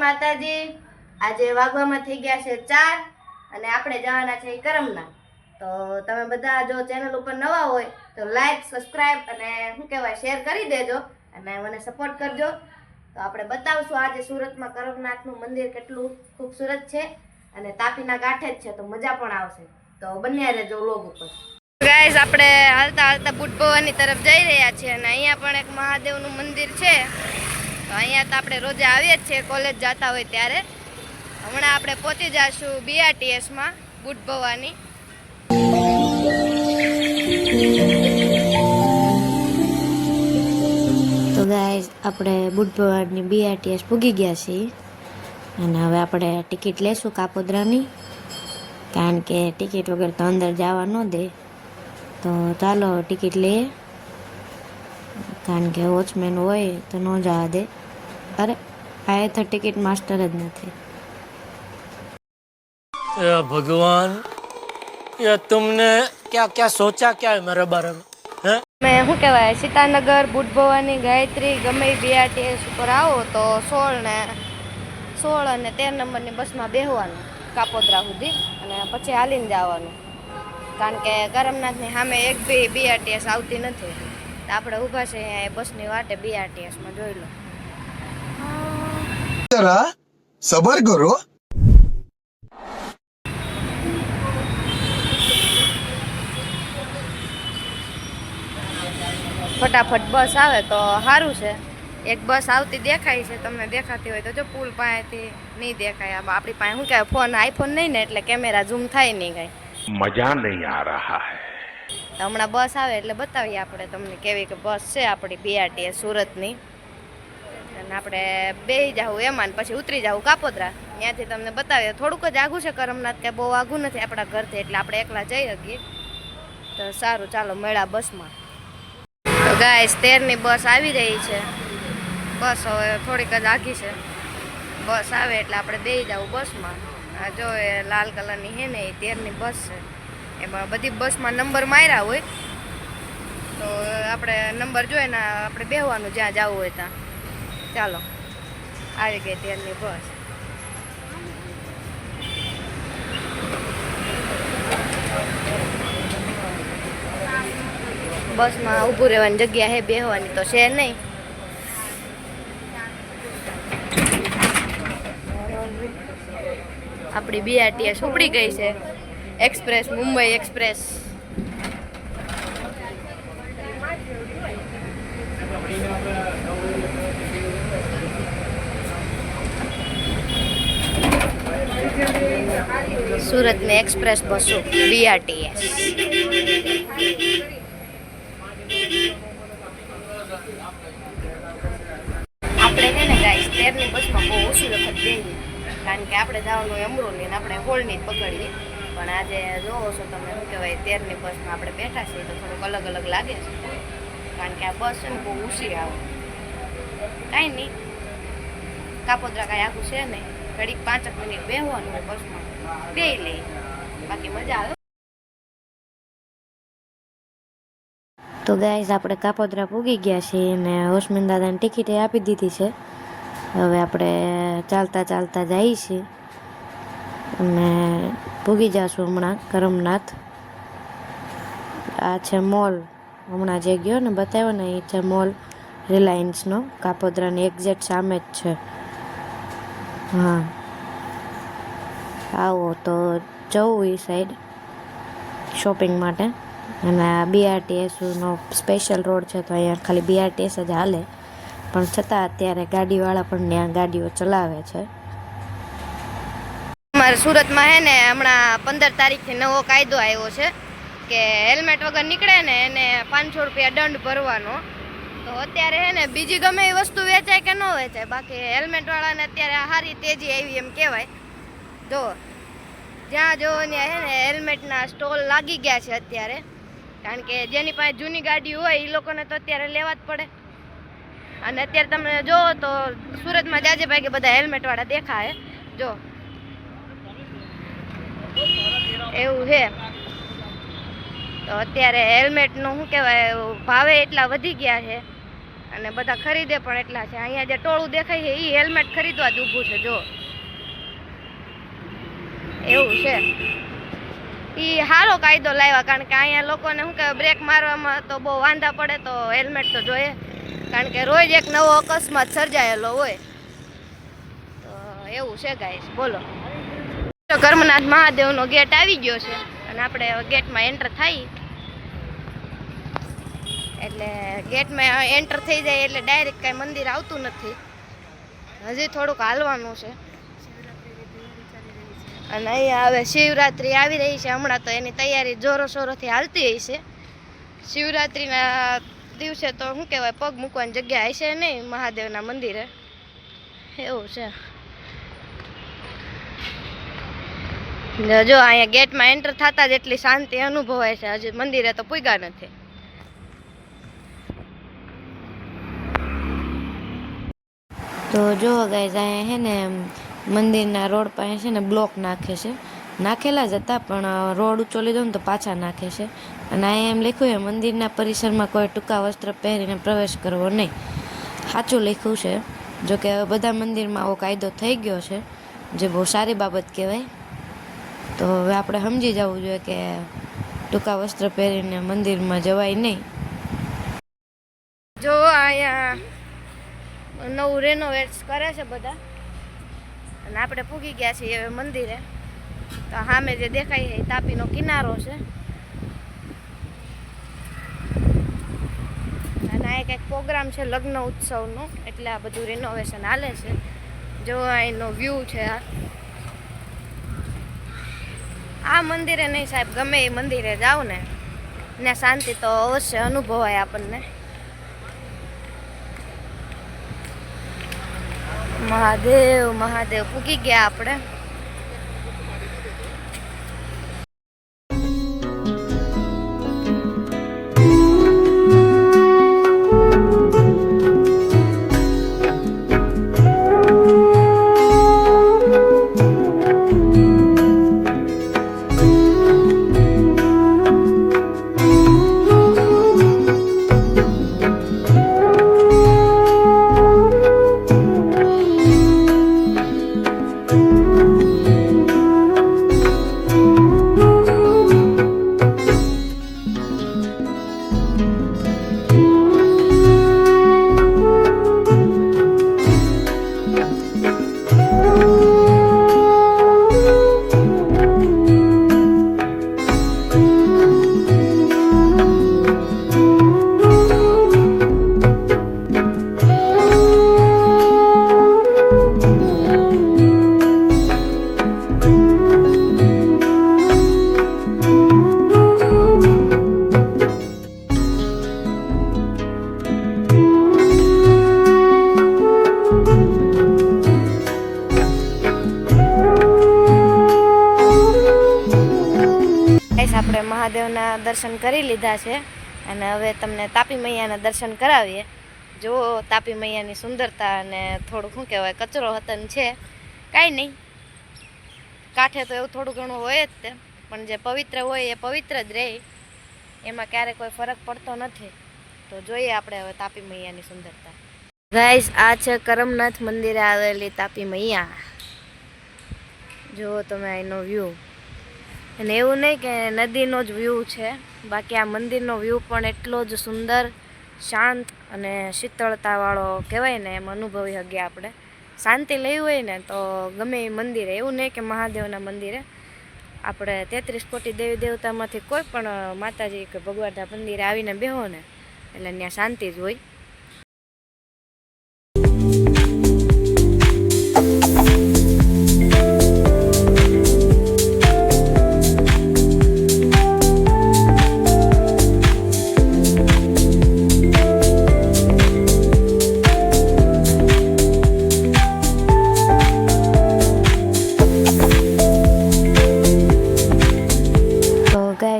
માતાજી। આજે વાગવામાં થઈ ગયા છે 4 અને આપણે જવાના છે કરમનાથ। તો તમે બધા જો ચેનલ ઉપર નવા હોય તો લાઈક સબસ્ક્રાઇબ અને શું કહેવાય શેર કરી દેજો અને મને સપોર્ટ કરજો। તો આપણે બતાવશું આજે સુરતમાં કરમનાથનું મંદિર કેટલું ખૂબસૂરત છે અને તાપીના કાંઠે જ છે, તો મજા પણ આવશે। તો બન્યા રહેજો વ્લોગ ઉપર। ગાઈસ આપણે હાલતા હાલતા બુટ ભવાની તરફ જઈ રહ્યા છીએ અને અહીંયા પણ એક મહાદેવનું મંદિર છે। તો અહીંયા તો આપણે રોજે આવીએ જ છીએ કોલેજ જતા હોય ત્યારે। હમણાં આપણે પહોંચી જઈશું BRTSમાં બુટ ભવાની। તો ગાઈસ આપણે બુટ ભવાની BRTS પૂગી ગયા છીએ અને હવે આપણે ટિકિટ લેશું કાપોદ્રાની, કારણ કે ટિકિટ વગર તો અંદર જવા ન દે। તો ચાલો ટિકિટ લઈએ, કારણ કે વોચમેન હોય તો ન જવા દે। અરે આ તો ટિકિટ માસ્ટર જ નથી। भगवान ये तुमने क्या क्या सोचा क्या है मेरे बारे में हैं? मैं શું કહેવાય સીતાનગર બુટ ભવાની ગાયત્રી ગમે BRTS ઉપર આવો તો 16 અને 13 નંબરની બસમાં બેસવાનું કાપોદ્રા સુધી અને પછી હાલીને જવાનું, કારણ કે કરમનાથની સામે એક બી BRTS આવતી નથી। તો આપણે ઊભા છે અહીંયા બસની વાટે BRTSમાં, જોઈ લો। जरा सबर करो। ફટાફટ બસ આવે તો સારું છે। એક બસ આવતી દેખાય છે, તમને દેખાતી હોય તો જો પુલ પાસેથી નહીં દેખાય। આપણી પાસે શું કહેવાય ફોન આઈફોન નહીં ને એટલે કેમેરા ઝૂમ થાય નહીં કાંઈ, मजा नहीं आ रहा है। તો હમણાં બસ આવે એટલે બતાવીએ આપણે તમને કેવી કે બસ છે આપણી BRTS સુરતની। અને આપણે બેસી જાવું એમાં ને પછી ઉતરી જાવું કાપોદ્રા। ત્યાંથી તમને બતાવીએ। થોડુંક જ આઘું છે કરમનાથ, કે બહુ આઘું નથી આપણા ઘરથી, એટલે આપણે એકલા જઈ શકીએ। તો સારું, ચાલો મળ્યા બસમાં। તો ગાઈસ 13ની બસ આવી રહી છે। બસ હવે થોડીક જ આઘી છે, બસ આવે એટલે આપણે બેસી જવું બસમાં। આ જો એ લાલ કલરની છે ને એ 13ની બસ છે। એમાં બધી બસમાં નંબર માર્યા હોય, તો આપણે નંબર જોઈને આપણે બેસવાનું જ્યાં જવું હોય ત્યાં। ચાલો આવી ગઈ 13ની બસ। બસમાં ઊભું રહેવાની જગ્યા છે, બેસવાની તો છે નહીં। આપણી BRTS ઉપડી ગઈ છે, એક્સપ્રેસ મુંબઈ એક્સપ્રેસ। સુરતની એક્સપ્રેસ બસો BRTS। આપણે છે ને ગાઈસ 13ની બસમાં બહુ ઓછી વખત બેસીએ, કારણ કે આપણે જવાનું અમરોલી ને આપણે હોળની જ પકડીએ। પણ આજે જોવો છો તમે શું કહેવાય 13ની બસમાં આપણે બેઠા છીએ તો થોડુંક અલગ અલગ લાગે છે, કારણ કે આ બસ છે ને બહુ ઓછી આવે। કાંઈ નહીં, કાપોદ્રા કાંઈ આખું છે નહીં, ઘડીક 5 મિનિટ બેસવાનું બસમાં, બેસી લઈએ, બાકી મજા આવે। તો ગાઈસ આપણે કાપોદ્રા પૂગી ગયા છીએ અને હોશમેન દાદાની ટિકિટ આપી દીધી છે। હવે આપણે ચાલતા ચાલતા જઈએ છીએ અને પૂગી જઈશું હમણાં કરમનાથ। આ છે મોલ, હમણાં જે ગયો ને બતાવ્યો ને એ છે મોલ રિલાયન્સનો, કાપોદ્રાની એક્ઝેક્ટ સામે જ છે। હા, આવો તો જવું એ સાઈડ શોપિંગ માટે। અને આ BRTSનો સ્પેશિયલ રોડ છે, તો અહીંયા ખાલી BRTS જ હાલે, પણ છતાં અત્યારે ગાડીવાળા પણ ત્યાં ગાડીઓ ચલાવે છે। અમારે સુરતમાં છે ને હમણાં 15 તારીખથી નવો કાયદો આવ્યો છે કે હેલ્મેટ વગર નીકળે ને એને 500 રૂપિયા દંડ ભરવાનો। તો અત્યારે છે ને બીજી ગમે એ વસ્તુ વેચાય કે ન વેચાય, બાકી હેલ્મેટવાળાને અત્યારે સારી તેજી આવી એમ કહેવાય। જો જ્યાં જો ત્યાં છે ને હેલ્મેટના સ્ટોલ લાગી ગયા છે અત્યારે, કારણ કે જેની પાસે જૂની ગાડી હોય એ લોકોને તો અત્યારે લેવા જ પડે। અને અત્યારે તમે જો તો સુરતમાં જાજે ભાઈ બધા હેલ્મેટવાળા દેખાય, જો એવું છે। તો અત્યારે હેલ્મેટનું શું કહેવાય ભાવે એટલા વધી ગયા છે અને બધા ખરીદે પણ એટલા છે. અહીંયા જે ટોળું દેખાય છે એ હેલ્મેટ ખરીદવા જ ઊભું છે. જો એવું છે. એ સારો કાયદો લાવ્યા, કારણ કે અહીંયા લોકોને શું કહેવાય, બ્રેક મારવામાં તો બહુ વાંધા પડે, તો હેલ્મેટ તો જોઈએ, કારણ કે રોજ એક નવો અકસ્માત સર્જાયેલો હોય. તો એવું છે ગાઈસ. બોલો, કર્મનાથ મહાદેવનો ગેટ આવી ગયો છે અને આપણે ગેટમાં એન્ટર થઈ એટલે ગેટમાં એન્ટર થઈ જાય એટલે ડાયરેક્ટ કાંઈ મંદિર આવતું નથી, હજી થોડુંક હાલવાનું છે. અને અહીંયા હવે શિવરાત્રિ આવી રહી છે હમણાં, તો એની તૈયારી જોરોશોરોથી હાલતી હોય છે. શિવરાત્રિના દિવસે તો શું કહેવાય, પગ મૂકવાની જગ્યા હશે નહીં મહાદેવના મંદિરે, એવું છે. જો અહીંયા ગેટમાં એન્ટર થતા જ એટલી શાંતિ અનુભવાય છે. હજી મંદિરે તો પૂગ્યા નથી. તો જો ગાઈઝ, અહીંયા છે ને મંદિરના રોડ પાસે છે ને બ્લોક નાખેલા જ હતા, પણ રોડ ઊંચો લીધો ને તો પાછા નાખે છે. અને અહીંયા એમ લખ્યું છે, મંદિરના પરિસરમાં કોઈ ટૂંકા વસ્ત્ર પહેરીને પ્રવેશ કરવો નહીં. સાચું લખ્યું છે. જોકે બધા મંદિરમાં આવો કાયદો થઈ ગયો છે, જે બહુ સારી બાબત કહેવાય. તો હવે આપણે સમજી જવું જોઈએ કે ટૂંકા વસ્ત્ર પહેરીને મંદિરમાં જવાય નહીં. જો અહીંયા નવું રેનોવેટ્સ કરે છે બધા, અને આપણે પૂગી ગયા છીએ હવે મંદિરે. તો સામે જે દેખાય છે એ તાપીનો કિનારો છે, અને આ કંઈક પ્રોગ્રામ છે લગ્ન ઉત્સવનો, એટલે આ બધું રિનોવેશન હાલે છે. જો અહીંનો વ્યૂ છે. આ મંદિરે નહીં સાહેબ, ગમે એ મંદિરે જાઓ ને ત્યાં શાંતિ તો અવશ્ય અનુભવાય આપણને. મહાદેવ મહાદેવ પૂગી ગયા આપણે. આપણે મહાદેવના દર્શન કરી લીધા છે અને હવે તમને તાપી મૈયાના દર્શન કરાવીએ. જુઓ તાપી મૈયાની સુંદરતા, અને થોડુંક શું કહેવાય, કચરો હતન છે, કાંઈ નહીં, કાંઠે તો એવું થોડું ઘણું હોય જ તે, પણ જે પવિત્ર હોય એ પવિત્ર જ રહે, એમાં ક્યારેય કોઈ ફરક પડતો નથી. તો જોઈએ આપણે હવે તાપી મૈયાની સુંદરતા. ગાઈસ, આ છે કરમનાથ મંદિરે આવેલી તાપી મૈયા. જુઓ તમે અહીંનો વ્યૂ. અને એવું નહીં કે નદીનો જ વ્યૂ છે, બાકી આ મંદિરનો વ્યૂ પણ એટલો જ સુંદર, શાંત અને શીતળતાવાળો કહેવાય ને, એમ અનુભવી શકીએ આપણે. શાંતિ લેવી હોય ને તો ગમે એ મંદિરે, એવું નહીં કે મહાદેવના મંદિરે, આપણે 33 કોટી દેવી દેવતામાંથી કોઈ પણ માતાજી કે ભગવાનના મંદિરે આવીને બેહો ને એટલે ત્યાં શાંતિ જ હોય.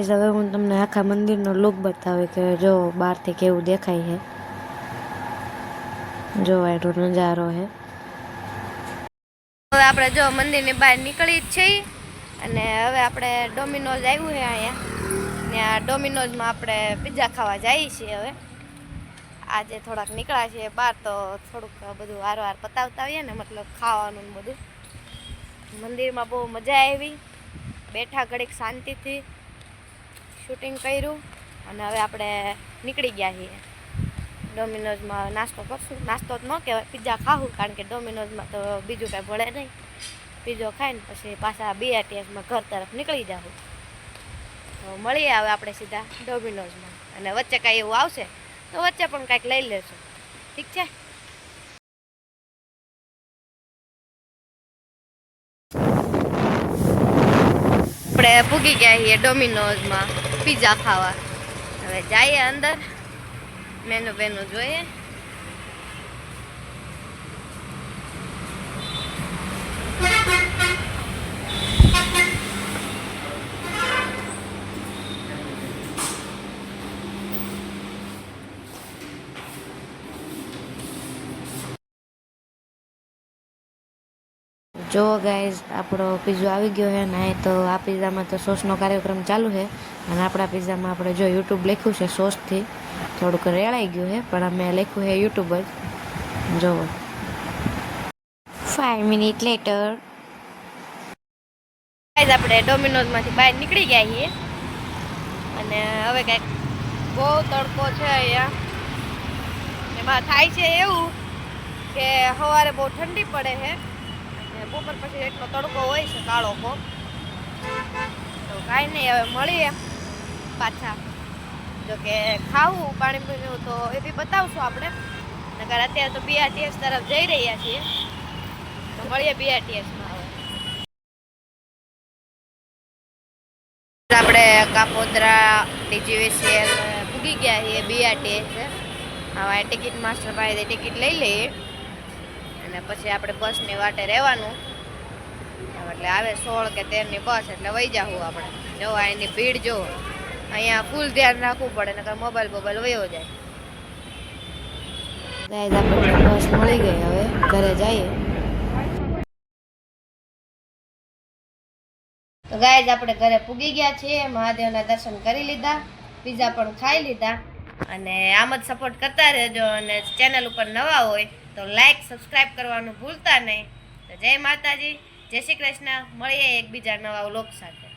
હવે હું તમને આખા મંદિરનો લુક બતાવે કે જો બહારથી કેવું દેખાય છે. જો એનો નજારો છે. હવે આપણે જો મંદિરની બહાર નીકળી જ છીએ અને હવે આપણે ડોમિનોઝ આવ્યું છે અહીંયા. ત્યાં ડોમિનોઝમાં આપણે પિઝા ખાવા જઈએ છીએ. હવે આજે થોડાક નીકળ્યા છીએ બહાર, તો થોડુંક બધું વાર પતાવતા આવીએ ને, મતલબ ખાવાનું ને બધું. મંદિરમાં બહુ મજા આવી, બેઠા ઘડીક શાંતિથી શૂટિંગ કર્યું અને હવે આપણે નીકળી ગયા છીએ. ડોમિનોઝમાં નાસ્તો કરશું, નાસ્તો જ ન કહેવાય, પિઝા ખાવું, કારણ કે ડોમિનોઝમાં તો બીજું કાંઈ ભળે નહીં. પીઝો ખાઈને પછી પાછા BRTSમાં ઘર તરફ નીકળી જાવ. તો મળીએ હવે આપણે સીધા ડોમિનોઝમાં, અને વચ્ચે કાંઈ એવું આવશે તો વચ્ચે પણ કાંઈક લઈ લેશું, ઠીક છે? આપણે પૂગી ગયા છીએ ડોમિનોઝમાં પિઝા ખાવા. હવે જઈએ અંદર, મેનુ જોઈએ. જો ગાઈઝ, આપણો પીઝો આવી ગયો છે ને. તો આ પીઝામાં તો સોસનો કાર્યક્રમ ચાલુ છે, અને આપણા પીઝામાં આપણે જો યુટ્યુબ લખ્યું છે સોસથી, થોડુંક રેળાઈ ગયું છે, પણ અમે લખ્યું છે યુટ્યુબ જ. જુઓ, 5 મિનિટ લેટર ગાઈઝ આપણે ડોમિનોઝમાંથી બહાર નીકળી ગયા છીએ, અને હવે કંઈક બહુ તડકો છે અહીંયા. એમાં થાય છે એવું કે સવારે બહુ ઠંડી પડે છે, બપોર પછી એટલો તડકો હોય છે કાળો કોક. તો કાંઈ નહીં, હવે મળીએ પાછા. જો કે ખાવું પાણી પીવું તો એ બી બતાવશું આપણે, નકર અત્યારે તો BRTS તરફ જઈ રહ્યા છીએ. તો મળીએ BRTSમાં. હવે આપણે કાપોદ્રા DGVCL પૂગી ગયા છીએ. BRTS હવે ટિકિટ માસ્ટર પાસેથી ટિકિટ લઈ લઈએ, અને પછી આપણે બસની વાટે રહેવાનું. એટલે આવે 16 કે 13ની બસ, એટલે વહી જાવું આપણે. જો એની ભીડ જો, અહીંયા ફૂલ ધ્યાન રાખવું પડે, નકર મોબાઈલ વયો જાય. ગાઈઝ આપણને બસ મળી ગઈ, હવે ઘરે જઈએ. તો ગાઈઝ આપણે ઘરે પૂગી ગયા છીએ, મહાદેવના દર્શન કરી લીધા, પિઝા પણ ખાઈ લીધા. અને આમ જ સપોર્ટ કરતા રહેજો, અને ચેનલ ઉપર નવા હોય તો લાઈક સબસ્ક્રાઈબ કરવાનું ભૂલતા નહીં. તો જય માતાજી, જય શ્રી કૃષ્ણ. મળીએ એકબીજા નવા વ્લોગ સાથે.